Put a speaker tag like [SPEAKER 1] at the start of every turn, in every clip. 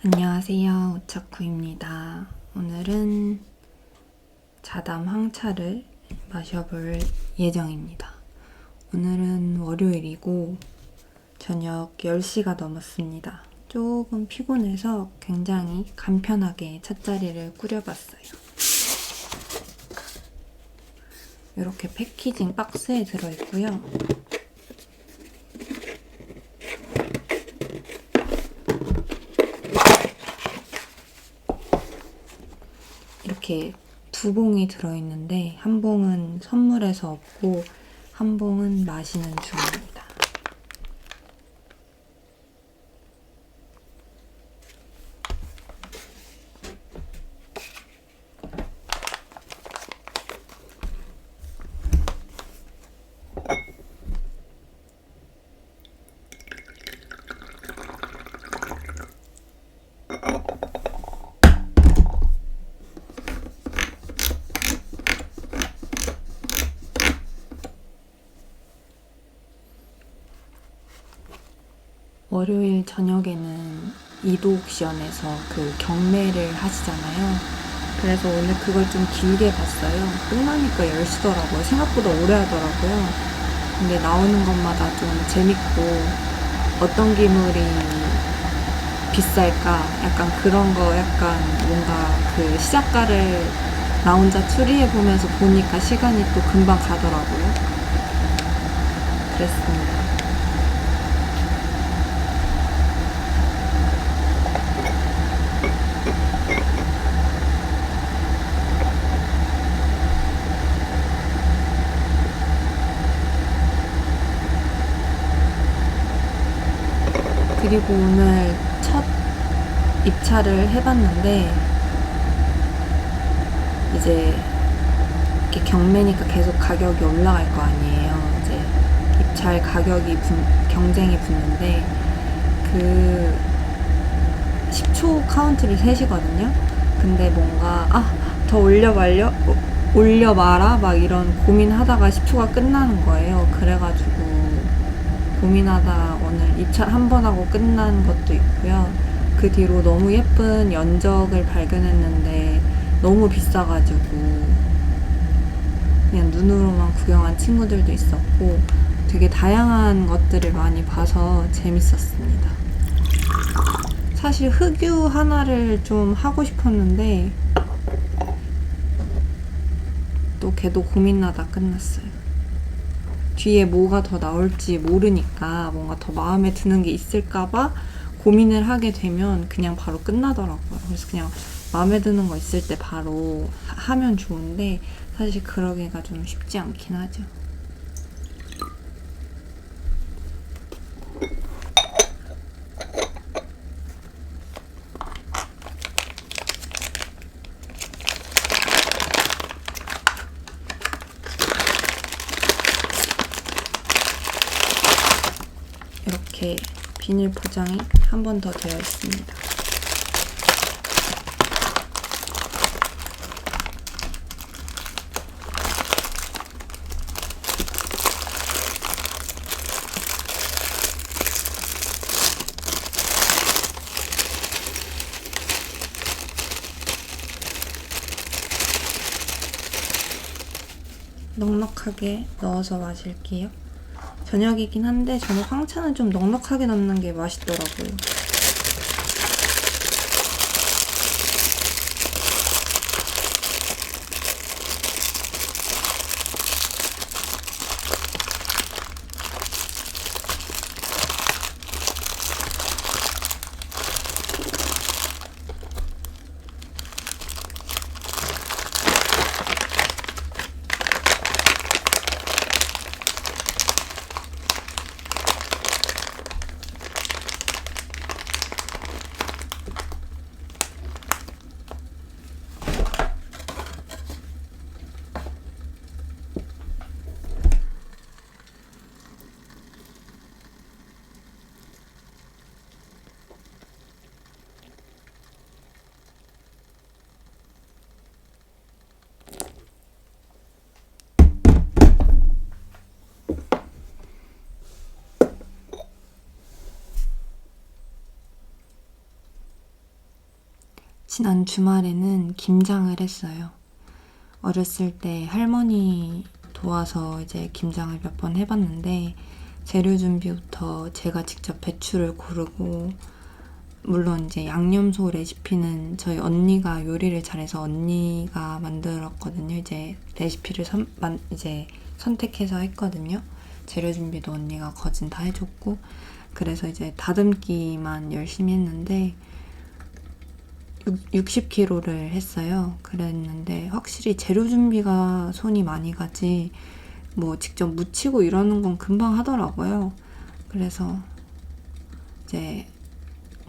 [SPEAKER 1] 안녕하세요, 오차쿠입니다. 오늘은 자담 황차를 마셔볼 예정입니다. 오늘은 월요일이고 저녁 10시가 넘었습니다. 조금 피곤해서 굉장히 간편하게 찻자리를 꾸려봤어요. 이렇게 패키징 박스에 들어있고요. 이렇게 두 봉이 들어있는데 한 봉은 선물해서 없고 한 봉은 마시는 중입니다. 월요일 저녁에는 이도옥션에서 그 경매를 하시잖아요. 그래서 오늘 그걸 좀 길게 봤어요. 끝나니까 10시더라고요. 생각보다 오래 하더라고요. 근데 나오는 것마다 좀 재밌고 어떤 기물이 비쌀까? 약간 그런 거 약간 뭔가 그 시작가를 나 혼자 추리해보면서 보니까 시간이 또 금방 가더라고요. 그랬습니다. 그리고 오늘 첫 입찰을 해봤는데 이제 이렇게 경매니까 계속 가격이 올라갈 거 아니에요. 이제 입찰 가격이 경쟁이 붙는데 그 10초 카운트를 세시거든요. 근데 뭔가 더 올려봐라 막 이런 고민하다가 10초가 끝나는 거예요. 그래가지고 고민하다 오늘 입찰 한 번 하고 끝난 것도 있고요. 그 뒤로 너무 예쁜 연적을 발견했는데 너무 비싸가지고 그냥 눈으로만 구경한 친구들도 있었고 되게 다양한 것들을 많이 봐서 재밌었습니다. 사실 흑유 하나를 좀 하고 싶었는데 또 걔도 고민하다 끝났어요. 뒤에 뭐가 더 나올지 모르니까 뭔가 더 마음에 드는 게 있을까봐 고민을 하게 되면 그냥 바로 끝나더라고요. 그래서 그냥 마음에 드는 거 있을 때 바로 하면 좋은데 사실 그러기가 좀 쉽지 않긴 하죠. 이렇게 비닐 포장이 한 번 더 되어 있습니다. 넉넉하게 넣어서 마실게요. 저녁이긴 한데 저는 황차는 좀 넉넉하게 넣는 게 맛있더라고요. 지난 주말에는 김장을 했어요. 어렸을 때 할머니 도와서 이제 김장을 몇 번 해봤는데 재료 준비부터 제가 직접 배추를 고르고, 물론 이제 양념소 레시피는 저희 언니가 요리를 잘해서 언니가 만들었거든요. 이제 레시피를 이제 선택해서 했거든요. 재료 준비도 언니가 거진 다 해줬고, 그래서 이제 다듬기만 열심히 했는데 60kg를 했어요. 그랬는데 확실히 재료 준비가 손이 많이 가지 뭐 직접 무치고 이러는 건 금방 하더라고요. 그래서 이제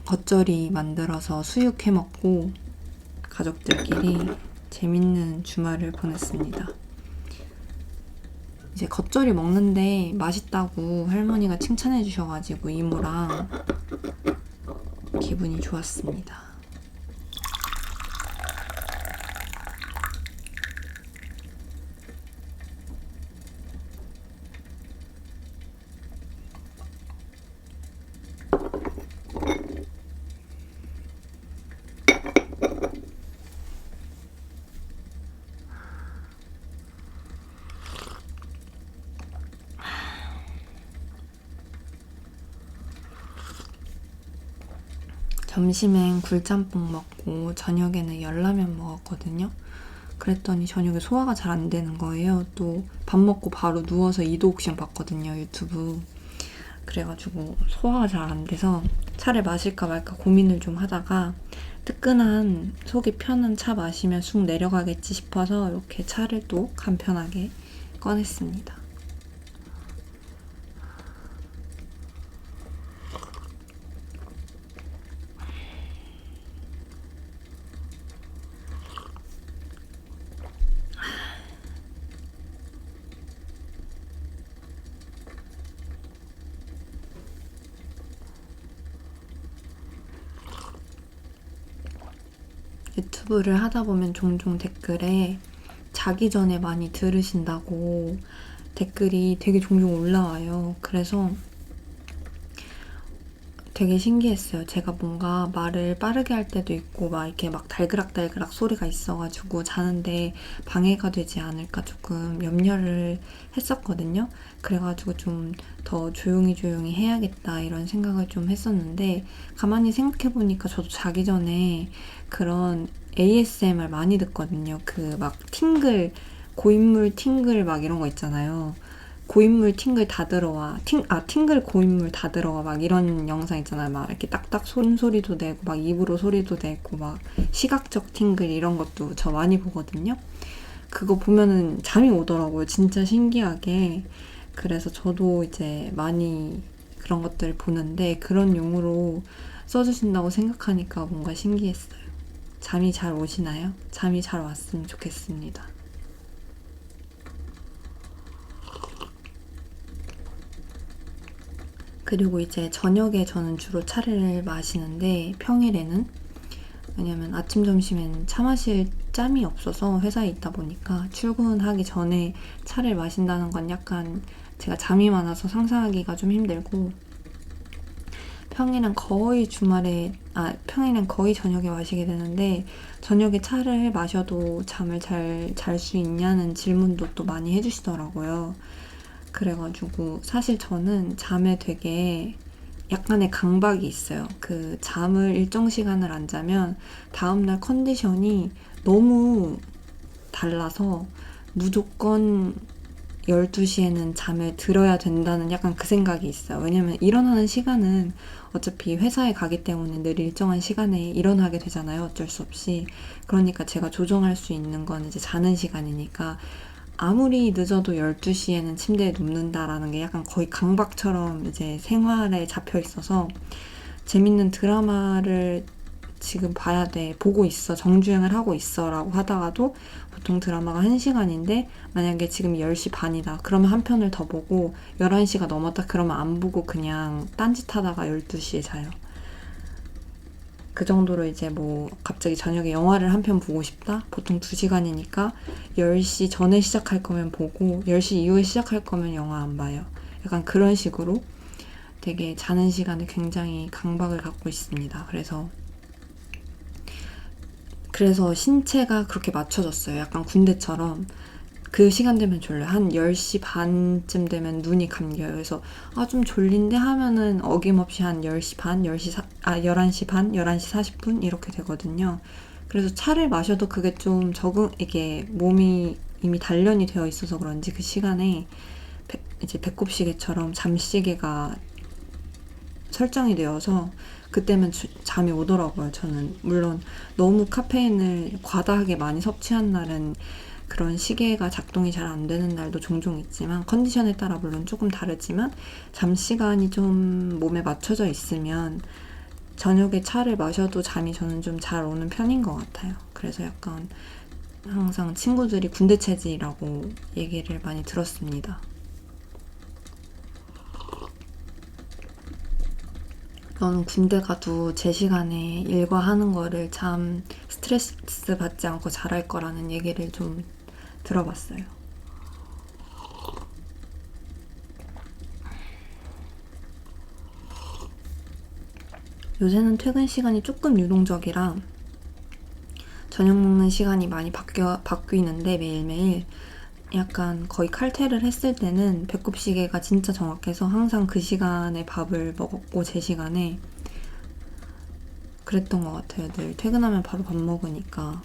[SPEAKER 1] 겉절이 만들어서 수육 해 먹고 가족들끼리 재밌는 주말을 보냈습니다. 이제 겉절이 먹는데 맛있다고 할머니가 칭찬해 주셔가지고 이모랑 기분이 좋았습니다. 점심엔 굴짬뽕 먹고 저녁에는 열라면 먹었거든요. 그랬더니 저녁에 소화가 잘 안 되는 거예요. 또 밥 먹고 바로 누워서 이도옥션 봤거든요, 유튜브. 그래가지고 소화가 잘 안 돼서 차를 마실까 말까 고민을 좀 하다가 뜨끈한 속이 편한 차 마시면 쑥 내려가겠지 싶어서 이렇게 차를 또 간편하게 꺼냈습니다. 유튜브를 하다 보면 종종 댓글에 자기 전에 많이 들으신다고 댓글이 되게 종종 올라와요. 그래서 되게 신기했어요. 제가 뭔가 말을 빠르게 할 때도 있고 막 이렇게 막 달그락달그락 소리가 있어가지고 자는데 방해가 되지 않을까 조금 염려를 했었거든요. 그래가지고 좀 더 조용히 해야겠다 이런 생각을 좀 했었는데, 가만히 생각해보니까 저도 자기 전에 그런 ASMR 많이 듣거든요. 그 막 팅글, 고인물 팅글 막 이런 거 있잖아요. 고인물 팅글 다 들어와. 팅글 고인물 다 들어와. 막 이런 영상 있잖아요. 막 이렇게 딱딱 소리도 내고, 막 입으로 소리도 내고, 막 시각적 팅글 이런 것도 저 많이 보거든요. 그거 보면은 잠이 오더라고요. 진짜 신기하게. 그래서 저도 이제 많이 그런 것들을 보는데 그런 용으로 써주신다고 생각하니까 뭔가 신기했어요. 잠이 잘 오시나요? 잠이 잘 왔으면 좋겠습니다. 그리고 이제 저녁에 저는 주로 차를 마시는데 평일에는, 왜냐면 아침 점심엔 차 마실 짬이 없어서 회사에 있다 보니까 출근하기 전에 차를 마신다는 건 약간 제가 잠이 많아서 상상하기가 좀 힘들고, 평일엔 거의 저녁에 마시게 되는데, 저녁에 차를 마셔도 잠을 잘 수 있냐는 질문도 또 많이 해주시더라고요. 그래가지고 사실 저는 잠에 되게 약간의 강박이 있어요. 그 잠을 일정 시간을 안 자면 다음날 컨디션이 너무 달라서 무조건 12시에는 잠에 들어야 된다는 약간 그 생각이 있어요. 왜냐면 일어나는 시간은 어차피 회사에 가기 때문에 늘 일정한 시간에 일어나게 되잖아요. 어쩔 수 없이. 그러니까 제가 조정할 수 있는 건 이제 자는 시간이니까 아무리 늦어도 12시에는 침대에 눕는다라는 게 약간 거의 강박처럼 이제 생활에 잡혀 있어서, 재밌는 드라마를 지금 봐야 돼, 보고 있어, 정주행을 하고 있어 라고 하다가도 보통 드라마가 1시간인데 만약에 지금 10시 반이다 그러면 한 편을 더 보고, 11시가 넘었다 그러면 안 보고 그냥 딴짓하다가 12시에 자요. 그 정도로 이제 뭐 갑자기 저녁에 영화를 한 편 보고 싶다? 보통 2시간이니까 10시 전에 시작할 거면 보고 10시 이후에 시작할 거면 영화 안 봐요. 약간 그런 식으로 되게 자는 시간에 굉장히 강박을 갖고 있습니다. 그래서 그래서 신체가 그렇게 맞춰졌어요. 약간 군대처럼 그 시간 되면 졸려요. 한 10시 반쯤 되면 눈이 감겨요. 그래서 좀 졸린데 하면은 어김없이 한 10시 반, 11시 반, 11시 40분 이렇게 되거든요. 그래서 차를 마셔도 그게 좀 이게 몸이 이미 단련이 되어 있어서 그런지 그 시간에 이제 배꼽시계처럼 잠시계가 설정이 되어서 그때면 잠이 오더라고요. 저는 물론 너무 카페인을 과다하게 많이 섭취한 날은 그런 시계가 작동이 잘 안 되는 날도 종종 있지만 컨디션에 따라 물론 조금 다르지만 잠 시간이 좀 몸에 맞춰져 있으면 저녁에 차를 마셔도 잠이 저는 좀 잘 오는 편인 것 같아요. 그래서 약간 항상 친구들이 군대 체질이라고 얘기를 많이 들었습니다. 저는 군대 가도 제 시간에 일과 하는 거를 참 스트레스 받지 않고 잘할 거라는 얘기를 좀 들어봤어요. 요새는 퇴근 시간이 조금 유동적이라 저녁 먹는 시간이 많이 바뀌는데 매일매일 약간 거의 칼퇴를 했을 때는 배꼽시계가 진짜 정확해서 항상 그 시간에 밥을 먹었고 제 시간에 그랬던 것 같아요. 늘 퇴근하면 바로 밥 먹으니까.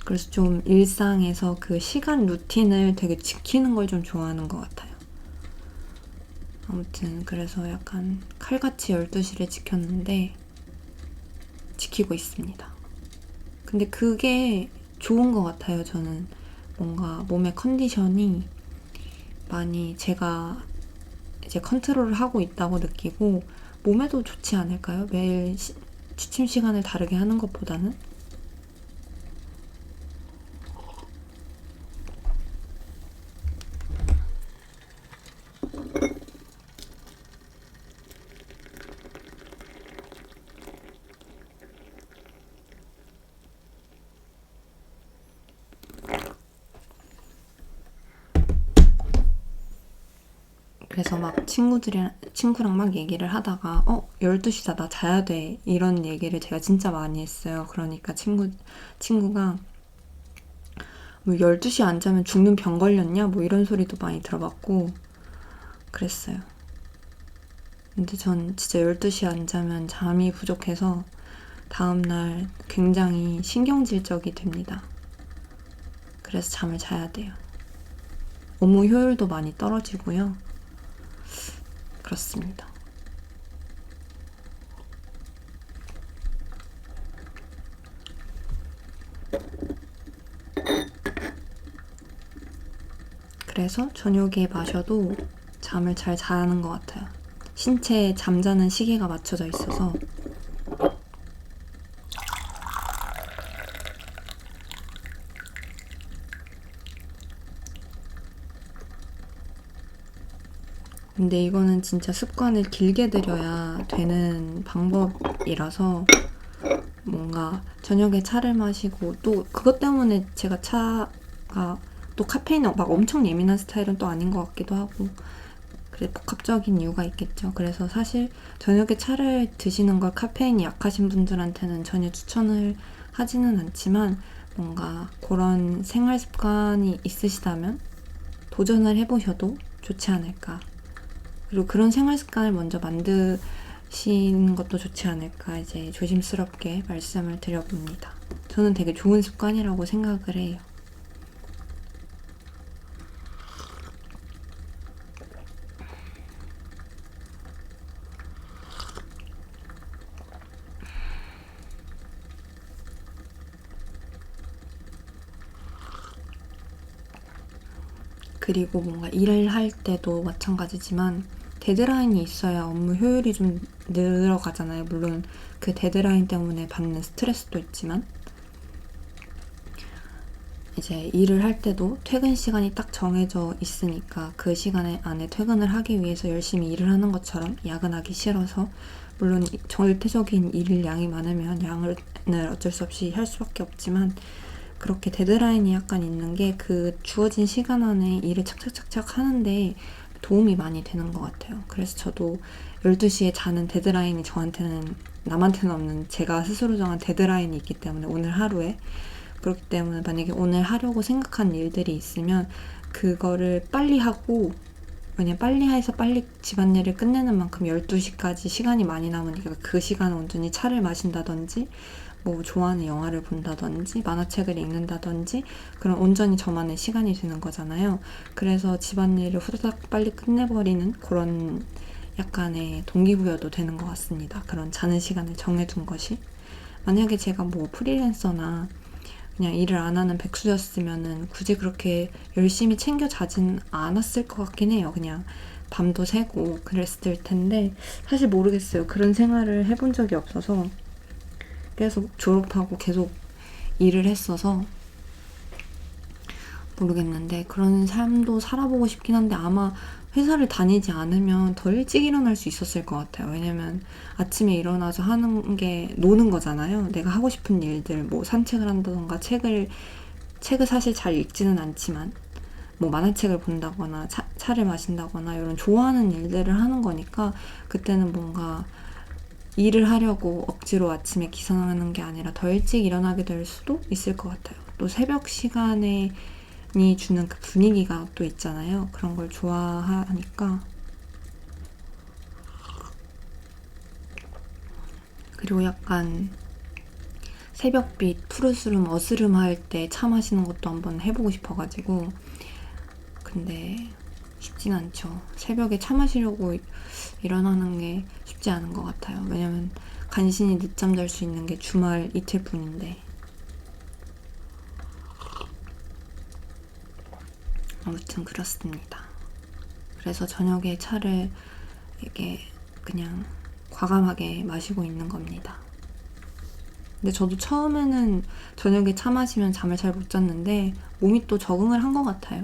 [SPEAKER 1] 그래서 좀 일상에서 그 시간 루틴을 되게 지키는 걸 좀 좋아하는 것 같아요. 아무튼 그래서 약간 칼같이 12시를 지켰는데 지키고 있습니다. 근데 그게 좋은 것 같아요. 저는 뭔가 몸의 컨디션이 많이 제가 이제 컨트롤을 하고 있다고 느끼고 몸에도 좋지 않을까요? 매일 취침 시간을 다르게 하는 것보다는? 그래서 막 친구랑 막 얘기를 하다가 12시다 나 자야 돼 이런 얘기를 제가 진짜 많이 했어요. 그러니까 친구가 뭐 12시 안 자면 죽는 병 걸렸냐 뭐 이런 소리도 많이 들어봤고 그랬어요. 근데 전 진짜 12시 안 자면 잠이 부족해서 다음날 굉장히 신경질적이 됩니다. 그래서 잠을 자야 돼요. 업무 효율도 많이 떨어지고요. 그렇습니다. 그래서 저녁에 마셔도 잠을 잘 자는 것 같아요. 신체에 잠자는 시계가 맞춰져 있어서. 근데 이거는 진짜 습관을 길게 들여야 되는 방법이라서 뭔가 저녁에 차를 마시고 또 그것 때문에 제가 차가 또 카페인에 막 엄청 예민한 스타일은 또 아닌 것 같기도 하고 그래 복합적인 이유가 있겠죠. 그래서 사실 저녁에 차를 드시는 걸 카페인이 약하신 분들한테는 전혀 추천을 하지는 않지만 뭔가 그런 생활 습관이 있으시다면 도전을 해보셔도 좋지 않을까. 그리고 그런 생활 습관을 먼저 만드시는 것도 좋지 않을까 이제 조심스럽게 말씀을 드려봅니다. 저는 되게 좋은 습관이라고 생각을 해요. 그리고 뭔가 일을 할 때도 마찬가지지만 데드라인이 있어야 업무 효율이 좀 늘어가잖아요. 물론 그 데드라인 때문에 받는 스트레스도 있지만 이제 일을 할 때도 퇴근 시간이 딱 정해져 있으니까 그 시간에 안에 퇴근을 하기 위해서 열심히 일을 하는 것처럼 야근하기 싫어서 물론 절대적인 일 양이 많으면 양을 어쩔 수 없이 할 수밖에 없지만 그렇게 데드라인이 약간 있는 게 그 주어진 시간 안에 일을 착착착착 하는데 도움이 많이 되는 것 같아요. 그래서 저도 12시에 자는 데드라인이 저한테는 남한테는 없는 제가 스스로 정한 데드라인이 있기 때문에 오늘 하루에 그렇기 때문에 만약에 오늘 하려고 생각한 일들이 있으면 그거를 빨리 하고 그냥 빨리 해서 빨리 집안일을 끝내는 만큼 12시까지 시간이 많이 남으니까 그 시간에 온전히 차를 마신다든지 뭐 좋아하는 영화를 본다든지 만화책을 읽는다든지 그런 온전히 저만의 시간이 되는 거잖아요. 그래서 집안일을 후다닥 빨리 끝내버리는 그런 약간의 동기부여도 되는 것 같습니다. 그런 자는 시간을 정해둔 것이. 만약에 제가 뭐 프리랜서나 그냥 일을 안 하는 백수였으면은 굳이 그렇게 열심히 챙겨 자진 않았을 것 같긴 해요. 그냥 밤도 새고 그랬을 텐데 사실 모르겠어요. 그런 생활을 해본 적이 없어서 계속 졸업하고 계속 일을 했어서 모르겠는데 그런 삶도 살아보고 싶긴 한데 아마 회사를 다니지 않으면 더 일찍 일어날 수 있었을 것 같아요. 왜냐면 아침에 일어나서 하는 게 노는 거잖아요. 내가 하고 싶은 일들, 뭐 산책을 한다던가 책을 사실 잘 읽지는 않지만 뭐 만화책을 본다거나 차를 마신다거나 이런 좋아하는 일들을 하는 거니까 그때는 뭔가 일을 하려고 억지로 아침에 기상하는 게 아니라 더 일찍 일어나게 될 수도 있을 것 같아요. 또 새벽 시간에 주는 그 분위기가 또 있잖아요. 그런 걸 좋아하니까. 그리고 약간 새벽빛 푸르스름 어스름 할 때 차 마시는 것도 한번 해보고 싶어가지고 근데 쉽진 않죠. 새벽에 차 마시려고 일어나는 게 쉽지 않은 것 같아요. 왜냐면 간신히 늦잠 잘 수 있는 게 주말 이틀뿐인데 아무튼 그렇습니다. 그래서 저녁에 차를 이게 그냥 과감하게 마시고 있는 겁니다. 근데 저도 처음에는 저녁에 차 마시면 잠을 잘 못 잤는데 몸이 또 적응을 한 것 같아요.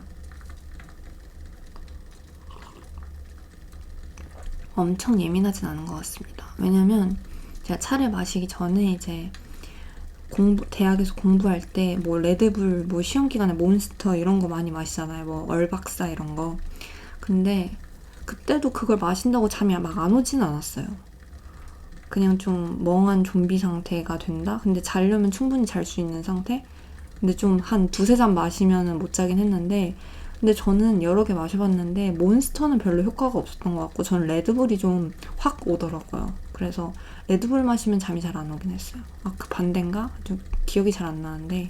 [SPEAKER 1] 엄청 예민하진 않은 것 같습니다. 왜냐면 제가 차를 마시기 전에 이제 대학에서 공부할 때 뭐 레드불, 뭐 시험 기간에 몬스터 이런 거 많이 마시잖아요. 뭐 얼박사 이런 거. 근데 그때도 그걸 마신다고 잠이 막 안 오진 않았어요. 그냥 좀 멍한 좀비 상태가 된다? 근데 자려면 충분히 잘 수 있는 상태? 근데 좀 한 두세 잔 마시면은 못 자긴 했는데 근데 저는 여러 개 마셔봤는데 몬스터는 별로 효과가 없었던 것 같고 저는 레드불이 좀 확 오더라고요. 그래서 레드불 마시면 잠이 잘 안 오긴 했어요. 아, 그 반대인가? 좀 기억이 잘 안 나는데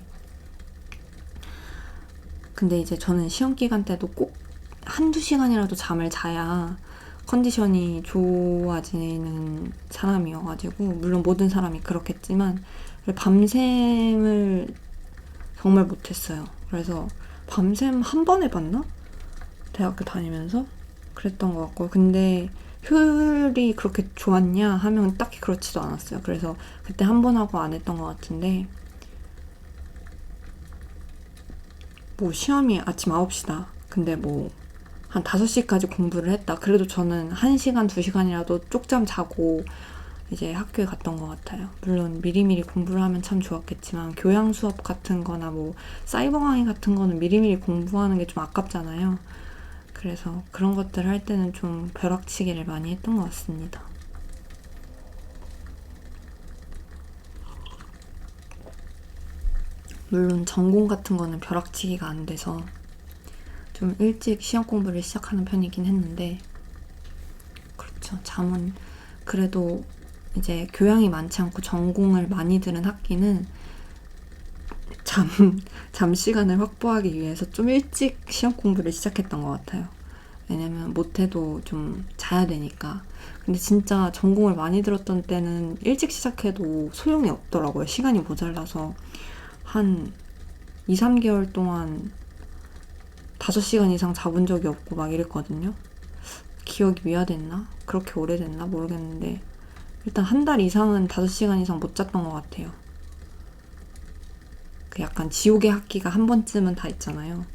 [SPEAKER 1] 근데 이제 저는 시험 기간 때도 꼭 한두 시간이라도 잠을 자야 컨디션이 좋아지는 사람이어가지고 물론 모든 사람이 그렇겠지만 밤샘을 정말 못했어요. 그래서 밤샘 한 번 해봤나? 대학교 다니면서? 그랬던 것 같고 근데 효율이 그렇게 좋았냐 하면 딱히 그렇지도 않았어요. 그래서 그때 한 번 하고 안 했던 것 같은데 뭐 시험이 아침 9시다. 근데 뭐 한 5시까지 공부를 했다. 그래도 저는 1시간, 2시간이라도 쪽잠 자고 이제 학교에 갔던 것 같아요. 물론 미리미리 공부를 하면 참 좋았겠지만 교양 수업 같은 거나 뭐 사이버 강의 같은 거는 미리미리 공부하는 게 좀 아깝잖아요. 그래서 그런 것들 할 때는 좀 벼락치기를 많이 했던 것 같습니다. 물론 전공 같은 거는 벼락치기가 안 돼서 좀 일찍 시험 공부를 시작하는 편이긴 했는데 그렇죠. 잠은 그래도 이제 교양이 많지 않고 전공을 많이 들은 학기는 잠 시간을 확보하기 위해서 좀 일찍 시험 공부를 시작했던 것 같아요. 왜냐면 못해도 좀 자야 되니까. 근데 진짜 전공을 많이 들었던 때는 일찍 시작해도 소용이 없더라고요. 시간이 모자라서 한 2, 3개월 동안 5시간 이상 자본 적이 없고 막 이랬거든요. 기억이 미화됐나? 그렇게 오래됐나? 모르겠는데 일단 한 달 이상은 5시간 이상 못 잤던 것 같아요. 그 약간 지옥의 학기가 한 번쯤은 다 있잖아요.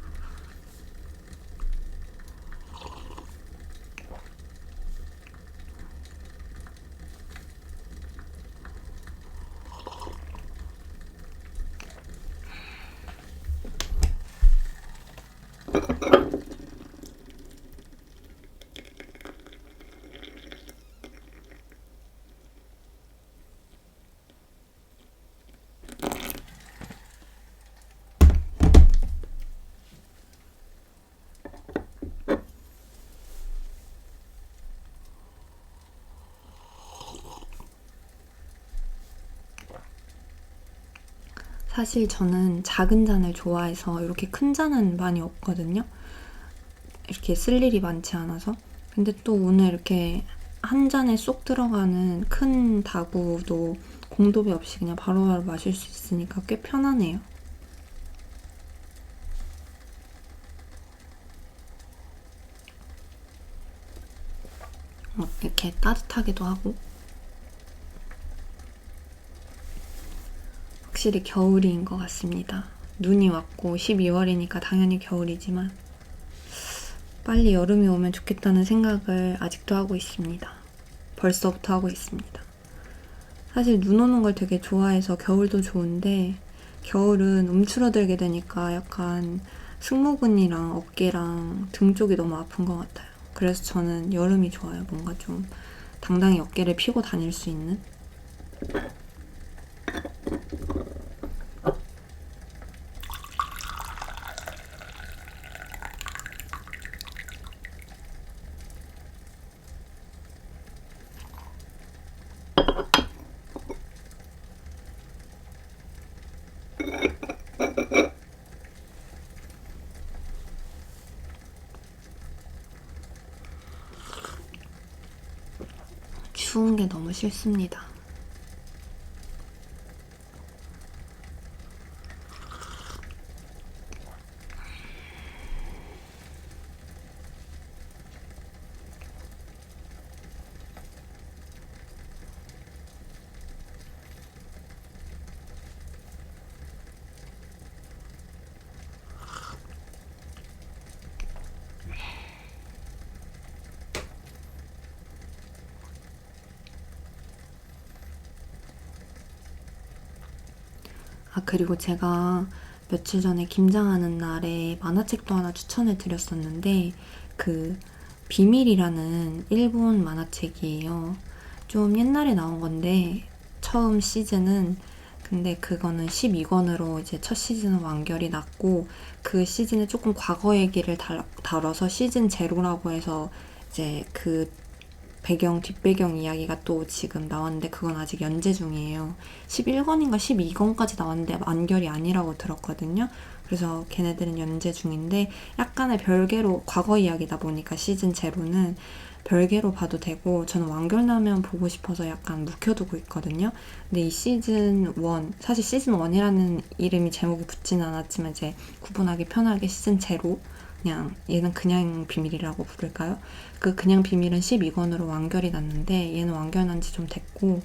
[SPEAKER 1] 사실 저는 작은 잔을 좋아해서 이렇게 큰 잔은 많이 없거든요. 이렇게 쓸 일이 많지 않아서. 근데 또 오늘 이렇게 한 잔에 쏙 들어가는 큰 다구도 공도배 없이 그냥 바로바로 마실 수 있으니까 꽤 편하네요. 이렇게 따뜻하기도 하고. 확실히 겨울인 것 같습니다. 눈이 왔고 12월이니까 당연히 겨울이지만 빨리 여름이 오면 좋겠다는 생각을 아직도 하고 있습니다. 벌써부터 하고 있습니다. 사실 눈 오는 걸 되게 좋아해서 겨울도 좋은데 겨울은 움츠러들게 되니까 약간 승모근이랑 어깨랑 등 쪽이 너무 아픈 것 같아요. 그래서 저는 여름이 좋아요. 뭔가 좀 당당히 어깨를 펴고 다닐 수 있는. 추운 게 너무 싫습니다. 그리고 제가 며칠 전에 김장하는 날에 만화책도 하나 추천을 드렸었는데 그 비밀이라는 일본 만화책이에요. 좀 옛날에 나온 건데 처음 시즌은 근데 그거는 12권으로 이제 첫 시즌은 완결이 났고 그 시즌에 조금 과거 얘기를 다뤄서 시즌 제로라고 해서 이제 그 뒷배경 이야기가 또 지금 나왔는데 그건 아직 연재 중이에요. 11권인가 12권까지 나왔는데 완결이 아니라고 들었거든요. 그래서 걔네들은 연재 중인데 약간의 별개로 과거 이야기다 보니까 시즌 제로는 별개로 봐도 되고 저는 완결 나면 보고 싶어서 약간 묵혀두고 있거든요. 근데 이 시즌 1, 사실 시즌 1이라는 이름이 제목이 붙지는 않았지만 이제 구분하기 편하게 시즌 제로 그냥 얘는 그냥 비밀이라고 부를까요? 그 그냥 비밀은 12권으로 완결이 났는데 얘는 완결 난 지 좀 됐고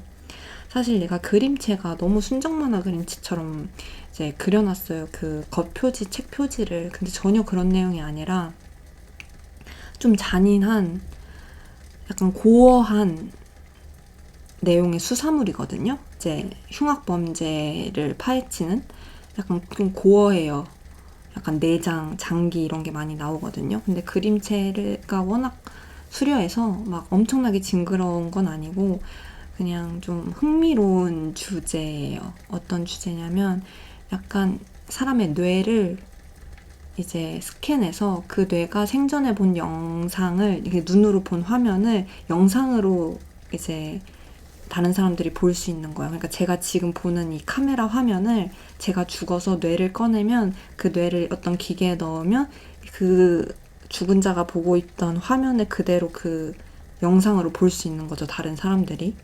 [SPEAKER 1] 사실 내가 그림체가 너무 순정 만화 그림체처럼 이제 그려놨어요. 그 겉표지, 책 표지를. 근데 전혀 그런 내용이 아니라 좀 잔인한 약간 고어한 내용의 수사물이거든요. 이제 흉악 범죄를 파헤치는 약간 좀 고어해요. 약간 내장, 장기 이런 게 많이 나오거든요. 근데 그림체가 워낙 수려해서 막 엄청나게 징그러운 건 아니고 그냥 좀 흥미로운 주제예요. 어떤 주제냐면 약간 사람의 뇌를 이제 스캔해서 그 뇌가 생전에 본 영상을 이렇게 눈으로 본 화면을 영상으로 이제 다른 사람들이 볼 수 있는 거예요. 그러니까 제가 지금 보는 이 카메라 화면을 제가 죽어서 뇌를 꺼내면 그 뇌를 어떤 기계에 넣으면 그 죽은 자가 보고 있던 화면을 그대로 그 영상으로 볼 수 있는 거죠. 다른 사람들이.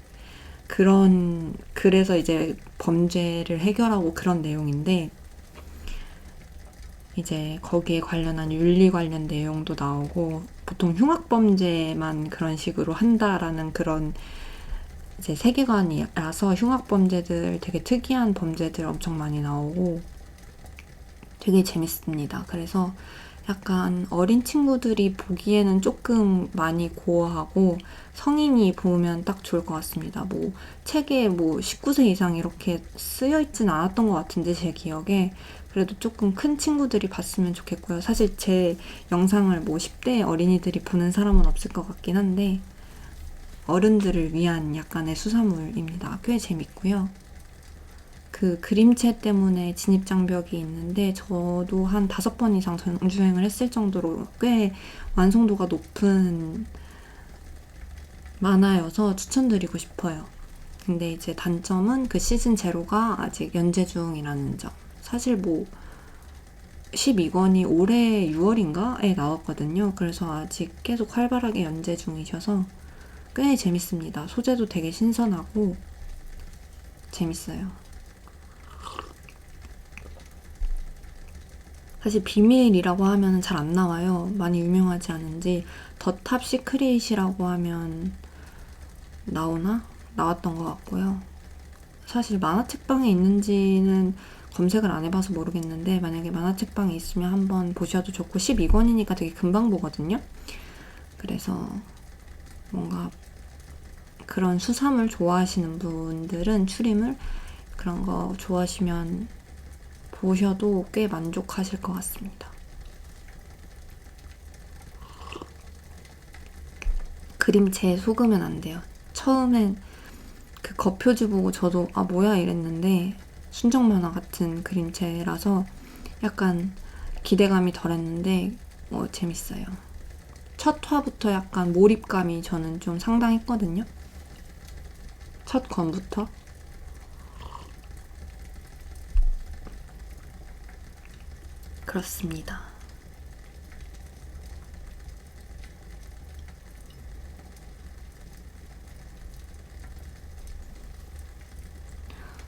[SPEAKER 1] 그래서 이제 범죄를 해결하고 그런 내용인데 이제 거기에 관련한 윤리 관련 내용도 나오고 보통 흉악범죄만 그런 식으로 한다라는 그런 이제 세계관이라서 흉악범죄들 되게 특이한 범죄들 엄청 많이 나오고 되게 재밌습니다. 그래서 약간 어린 친구들이 보기에는 조금 많이 고어하고 성인이 보면 딱 좋을 것 같습니다. 뭐 책에 뭐 19세 이상 이렇게 쓰여 있진 않았던 것 같은데 제 기억에 그래도 조금 큰 친구들이 봤으면 좋겠고요. 사실 제 영상을 뭐 10대 어린이들이 보는 사람은 없을 것 같긴 한데 어른들을 위한 약간의 수사물입니다. 꽤 재밌고요. 그 그림체 때문에 진입장벽이 있는데 저도 한 5번 이상 정주행을 했을 정도로 꽤 완성도가 높은 만화여서 추천드리고 싶어요. 근데 이제 단점은 그 시즌 제로가 아직 연재 중이라는 점. 사실 뭐 12권이 올해 6월인가에 나왔거든요. 그래서 아직 계속 활발하게 연재 중이셔서 꽤 재밌습니다. 소재도 되게 신선하고 재밌어요. 사실 비밀이라고 하면 잘 안 나와요. 많이 유명하지 않은지. 더 탑 시크릿이라고 하면 나오나? 나왔던 것 같고요. 사실 만화책방에 있는지는 검색을 안 해봐서 모르겠는데 만약에 만화책방에 있으면 한번 보셔도 좋고 12권이니까 되게 금방 보거든요. 그래서 뭔가 그런 수사물 좋아하시는 분들은 추리물 그런 거 좋아하시면 보셔도 꽤 만족하실 것 같습니다. 그림체에 속으면 안 돼요. 처음엔 그 겉표지 보고 저도 아 뭐야 이랬는데 순정 만화 같은 그림체라서 약간 기대감이 덜했는데 재밌어요. 첫 화부터 약간 몰입감이 저는 좀 상당했거든요. 첫 권부터. 그렇습니다.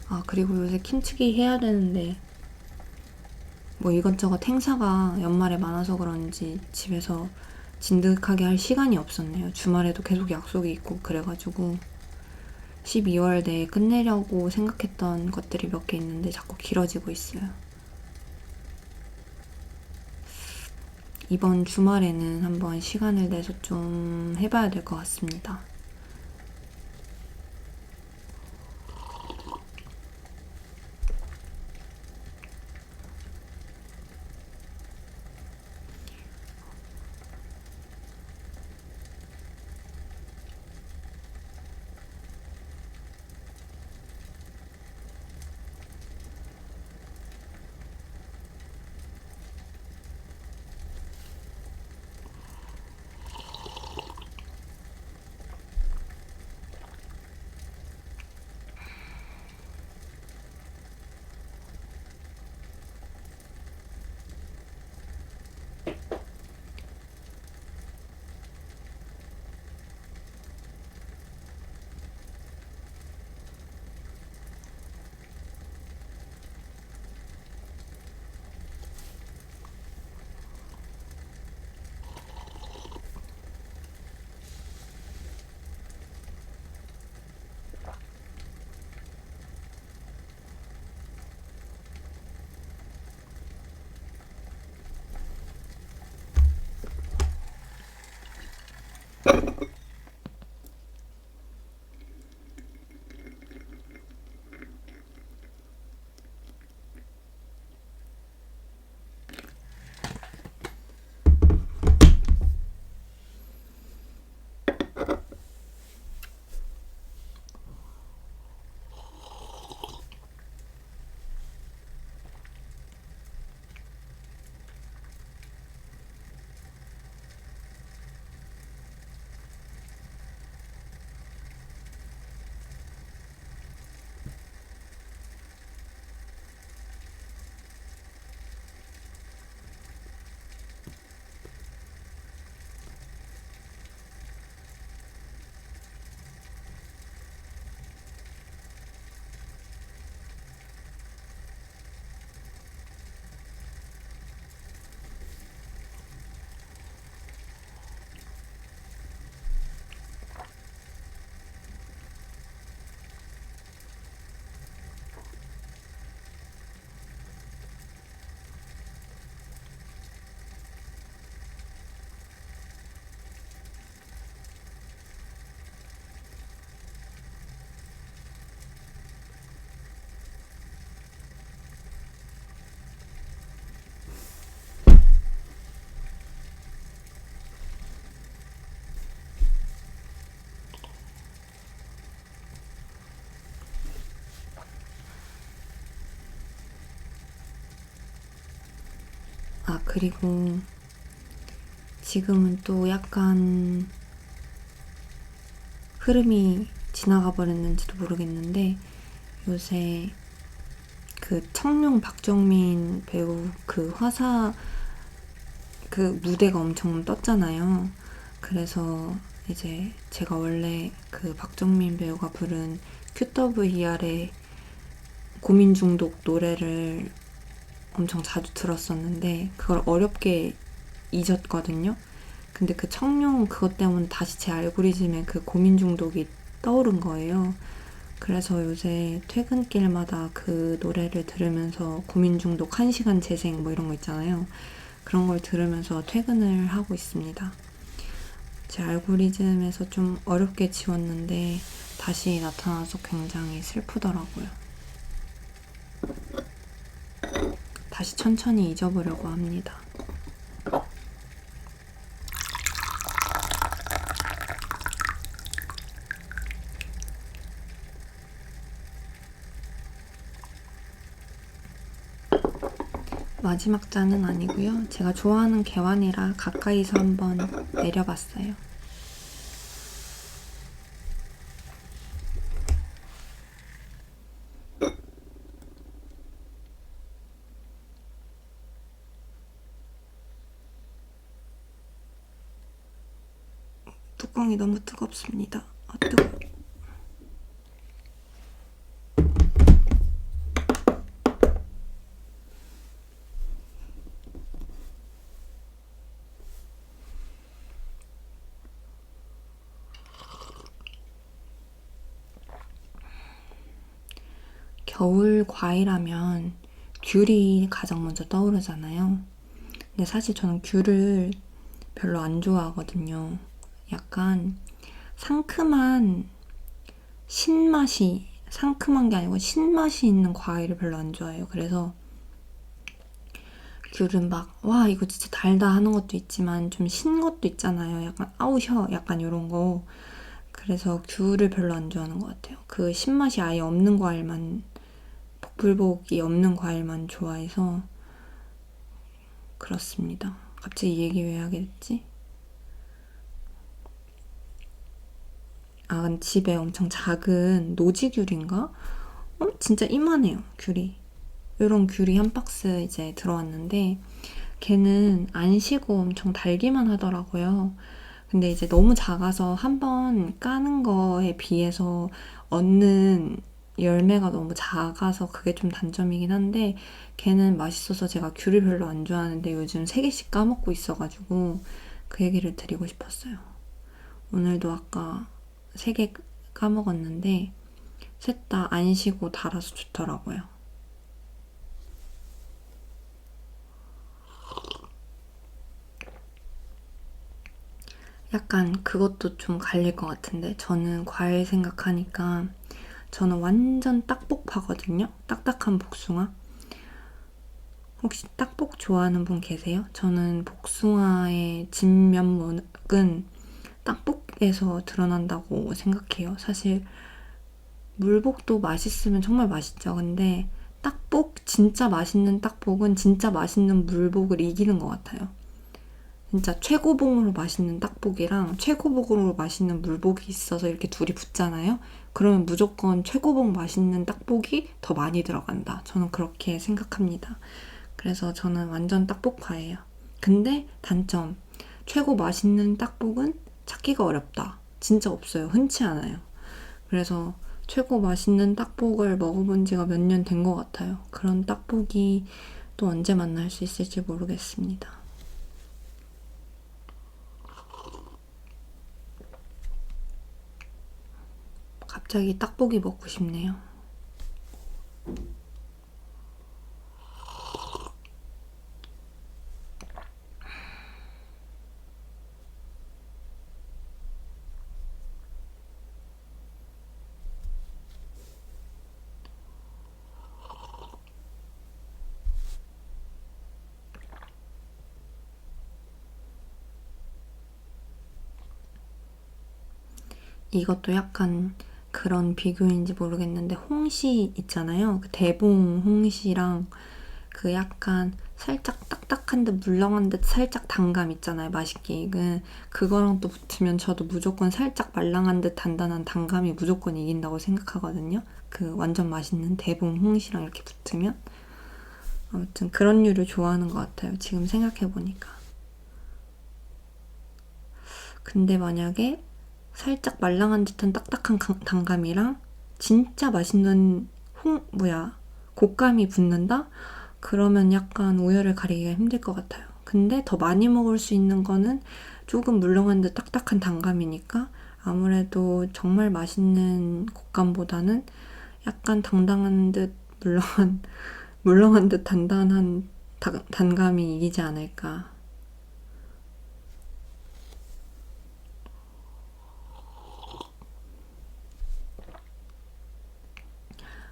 [SPEAKER 1] 아 그리고 요새 킴치기 해야 되는데 뭐 이것저것 행사가 연말에 많아서 그런지 집에서 진득하게 할 시간이 없었네요. 주말에도 계속 약속이 있고 그래가지고 12월 내에 끝내려고 생각했던 것들이 몇 개 있는데 자꾸 길어지고 있어요. 이번 주말에는 한번 시간을 내서 좀 해봐야 될 것 같습니다. 아, 그리고 지금은 또 약간 흐름이 지나가 버렸는지도 모르겠는데 요새 그 청룡 박정민 배우 그 화사 그 무대가 엄청 떴잖아요. 그래서 이제 제가 원래 그 박정민 배우가 부른 QWER의 고민 중독 노래를 엄청 자주 들었었는데 그걸 어렵게 잊었거든요. 근데 그 청룡 그것 때문에 다시 제 알고리즘에 그 고민 중독이 떠오른 거예요. 그래서 요새 퇴근길마다 그 노래를 들으면서 고민 중독 1시간 재생 뭐 이런 거 있잖아요. 그런 걸 들으면서 퇴근을 하고 있습니다. 제 알고리즘에서 좀 어렵게 지웠는데 다시 나타나서 굉장히 슬프더라고요. 다시 천천히 잊어보려고 합니다. 마지막 잔은 아니고요. 제가 좋아하는 개완이라 가까이서 한번 내려봤어요. 뚜껑이 너무 뜨겁습니다. 아, 뜨거워. 겨울 과일하면 귤이 가장 먼저 떠오르잖아요. 근데 사실 저는 귤을 별로 안 좋아하거든요. 약간 상큼한 신맛이, 상큼한 게 아니고 신맛이 있는 과일을 별로 안 좋아해요. 그래서 귤은 막, 와, 이거 진짜 달다 하는 것도 있지만 좀 신 것도 있잖아요. 약간 아우셔, 약간 이런 거. 그래서 귤을 별로 안 좋아하는 것 같아요. 그 신맛이 아예 없는 과일만, 복불복이 없는 과일만 좋아해서 그렇습니다. 갑자기 이 얘기 왜 하게 됐지? 아, 집에 엄청 작은 노지귤인가? 진짜 이만해요, 귤이. 이런 귤이 한 박스 이제 들어왔는데 걔는 안 시고 엄청 달기만 하더라고요. 근데 이제 너무 작아서 한번 까는 거에 비해서 얻는 열매가 너무 작아서 그게 좀 단점이긴 한데 걔는 맛있어서 제가 귤을 별로 안 좋아하는데 요즘 3개씩 까먹고 있어가지고 그 얘기를 드리고 싶었어요. 오늘도 아까 3개 까먹었는데 셋 다 안 시고 달아서 좋더라고요. 약간 그것도 좀 갈릴 것 같은데 저는 과일 생각하니까 저는 완전 딱복파거든요. 딱딱한 복숭아. 혹시 딱복 좋아하는 분 계세요? 저는 복숭아의 진면목은 딱복에서 드러난다고 생각해요. 사실 물복도 맛있으면 정말 맛있죠. 근데 딱복, 진짜 맛있는 딱복은 진짜 맛있는 물복을 이기는 것 같아요. 진짜 최고봉으로 맛있는 딱복이랑 최고봉으로 맛있는 물복이 있어서 이렇게 둘이 붙잖아요. 그러면 무조건 최고봉 맛있는 딱복이 더 많이 들어간다. 저는 그렇게 생각합니다. 그래서 저는 완전 딱복파예요. 근데 단점, 최고 맛있는 딱복은 찾기가 어렵다. 진짜 없어요. 흔치 않아요. 그래서 최고 맛있는 딱복을 먹어본 지가 몇 년 된 것 같아요. 그런 딱복이 또 언제 만날 수 있을지 모르겠습니다. 갑자기 딱복이 먹고 싶네요. 이것도 약간 그런 비교인지 모르겠는데 홍시 있잖아요. 그 대봉 홍시랑 그 약간 살짝 딱딱한 듯 물렁한 듯 살짝 단감 있잖아요, 맛있게 익은. 그거랑 또 붙으면 저도 무조건 살짝 말랑한 듯 단단한 단감이 무조건 이긴다고 생각하거든요. 그 완전 맛있는 대봉 홍시랑 이렇게 붙으면. 아무튼 그런 류를 좋아하는 것 같아요, 지금 생각해보니까. 근데 만약에 살짝 말랑한 듯한 딱딱한 단감이랑 진짜 맛있는 곶감이 붙는다? 그러면 약간 우열을 가리기가 힘들 것 같아요. 근데 더 많이 먹을 수 있는 거는 조금 물렁한 듯 딱딱한 단감이니까 아무래도 정말 맛있는 곶감보다는 약간 당당한 듯 물렁한 듯 단단한 단감이 이기지 않을까.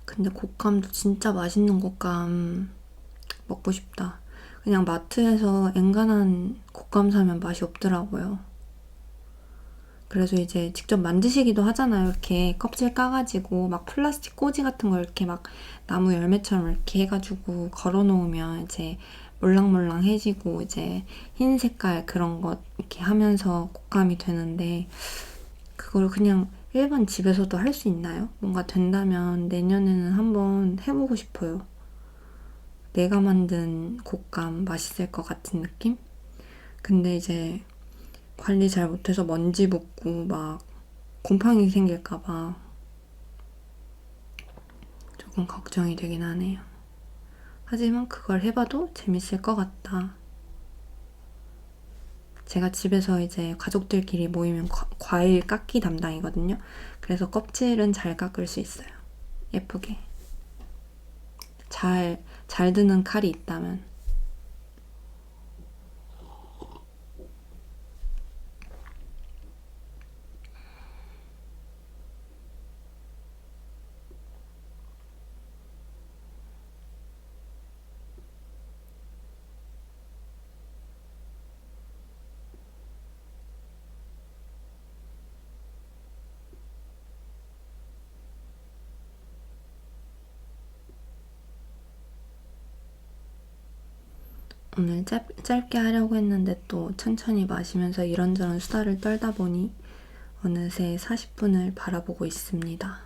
[SPEAKER 1] 근데 곶감도 진짜 맛있는 곶감 먹고 싶다. 그냥 마트에서 엔간한 곶감 사면 맛이 없더라고요. 그래서 이제 직접 만드시기도 하잖아요. 이렇게 껍질 까가지고 막 플라스틱 꼬지 같은 걸 이렇게 막 나무 열매처럼 이렇게 해가지고 걸어놓으면 이제 몰랑몰랑해지고 이제 흰 색깔 그런 것 이렇게 하면서 곶감이 되는데 그걸 그냥 일반 집에서도 할 수 있나요? 뭔가 된다면 내년에는 한번 해보고 싶어요. 내가 만든 곶감 맛있을 것 같은 느낌? 근데 이제 관리 잘 못해서 먼지 붙고 막 곰팡이 생길까봐 조금 걱정이 되긴 하네요. 하지만 그걸 해봐도 재밌을 것 같다. 제가 집에서 이제 가족들끼리 모이면 과일 깎기 담당이거든요. 그래서 껍질은 잘 깎을 수 있어요. 예쁘게. 잘 드는 칼이 있다면. 오늘 짧게 하려고 했는데 또 천천히 마시면서 이런저런 수다를 떨다 보니 어느새 40분을 바라보고 있습니다.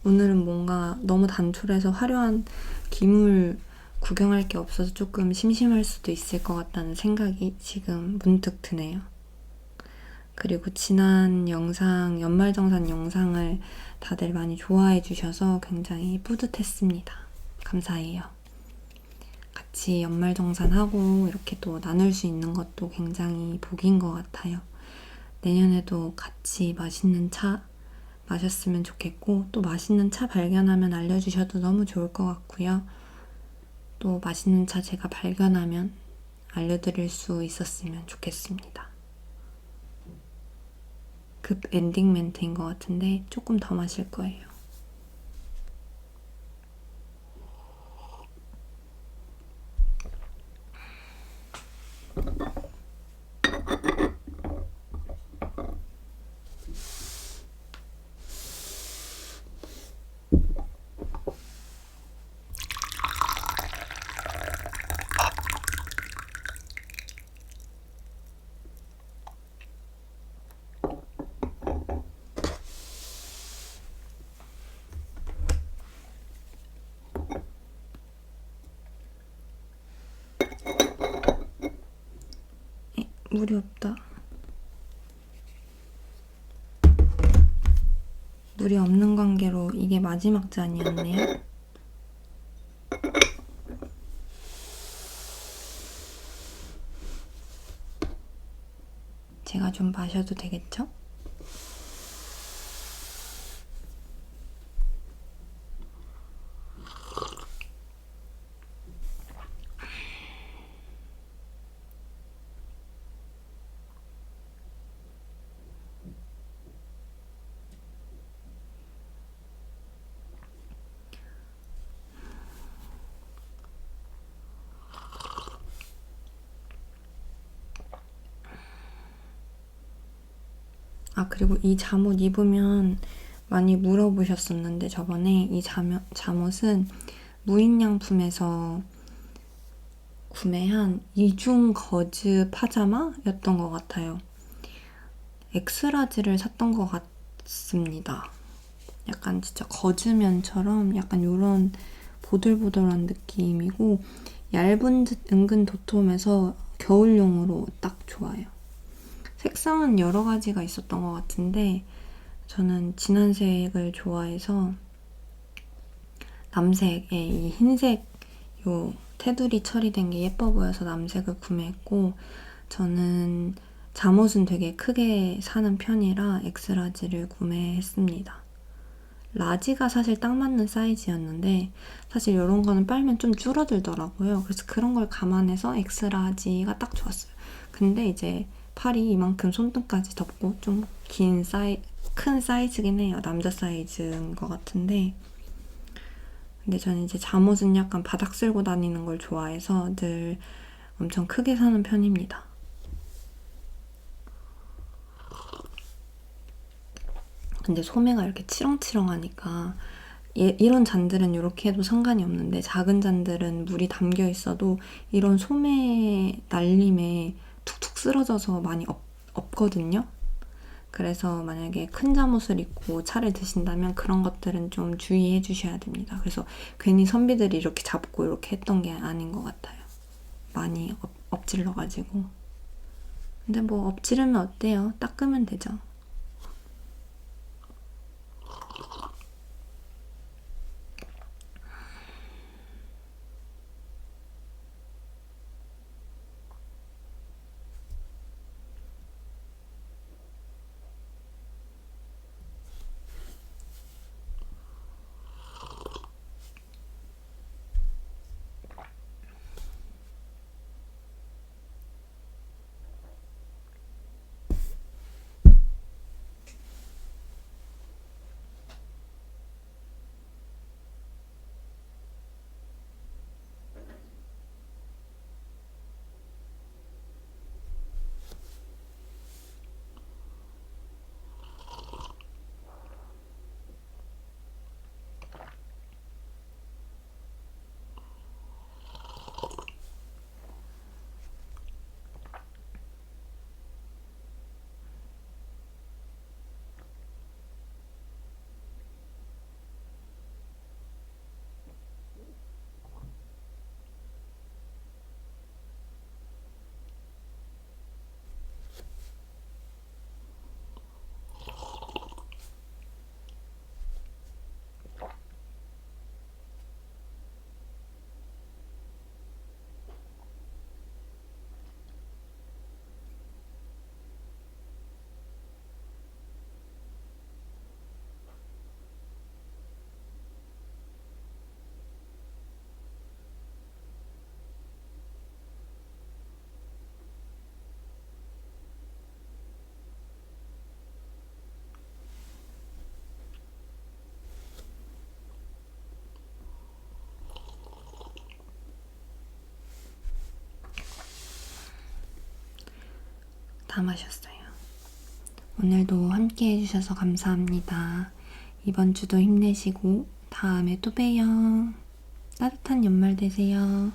[SPEAKER 1] 오늘은 뭔가 너무 단촐해서 화려한 기물 구경할 게 없어서 조금 심심할 수도 있을 것 같다는 생각이 지금 문득 드네요. 그리고 지난 영상, 연말정산 영상을 다들 많이 좋아해 주셔서 굉장히 뿌듯했습니다. 감사해요. 같이 연말정산하고 이렇게 또 나눌 수 있는 것도 굉장히 복인 것 같아요. 내년에도 같이 맛있는 차 마셨으면 좋겠고, 또 맛있는 차 발견하면 알려주셔도 너무 좋을 것 같고요. 또 맛있는 차 제가 발견하면 알려드릴 수 있었으면 좋겠습니다. 급 엔딩 멘트인 것 같은데 조금 더 마실 거예요. 물이 없다. 물이 없는 관계로 이게 마지막 잔이었네요. 제가 좀 마셔도 되겠죠? 아, 그리고 이 잠옷 입으면 많이 물어보셨었는데 저번에 이 잠옷은 무인양품에서 구매한 이중 거즈 파자마였던 것 같아요. 엑스라지를 샀던 것 같습니다. 약간 진짜 거즈면처럼 약간 이런 보들보들한 느낌이고 얇은 듯 은근 도톰해서 겨울용으로 딱 좋아요. 색상은 여러 가지가 있었던 것 같은데 저는 진한색을 좋아해서 남색에 이 흰색 요 테두리 처리된 게 예뻐 보여서 남색을 구매했고 저는 잠옷은 되게 크게 사는 편이라 엑스라지를 구매했습니다. 라지가 사실 딱 맞는 사이즈였는데 사실 이런 거는 빨면 좀 줄어들더라고요. 그래서 그런 걸 감안해서 엑스라지가 딱 좋았어요. 근데 이제 팔이 이만큼 손등까지 덮고 좀 큰 사이즈긴 해요. 남자 사이즈인 것 같은데 근데 저는 이제 잠옷은 약간 바닥 쓸고 다니는 걸 좋아해서 늘 엄청 크게 사는 편입니다. 근데 소매가 이렇게 치렁치렁하니까 이런 잔들은 이렇게 해도 상관이 없는데 작은 잔들은 물이 담겨 있어도 이런 소매 날림에 툭툭 쓰러져서 많이 없거든요. 그래서 만약에 큰 잠옷을 입고 차를 드신다면 그런 것들은 좀 주의해 주셔야 됩니다. 그래서 괜히 선비들이 이렇게 잡고 이렇게 했던 게 아닌 것 같아요. 많이 엎질러가지고. 근데 뭐 엎지르면 어때요? 닦으면 되죠. 다 마셨어요. 오늘도 함께 해주셔서 감사합니다. 이번 주도 힘내시고 다음에 또 봬요. 따뜻한 연말 되세요.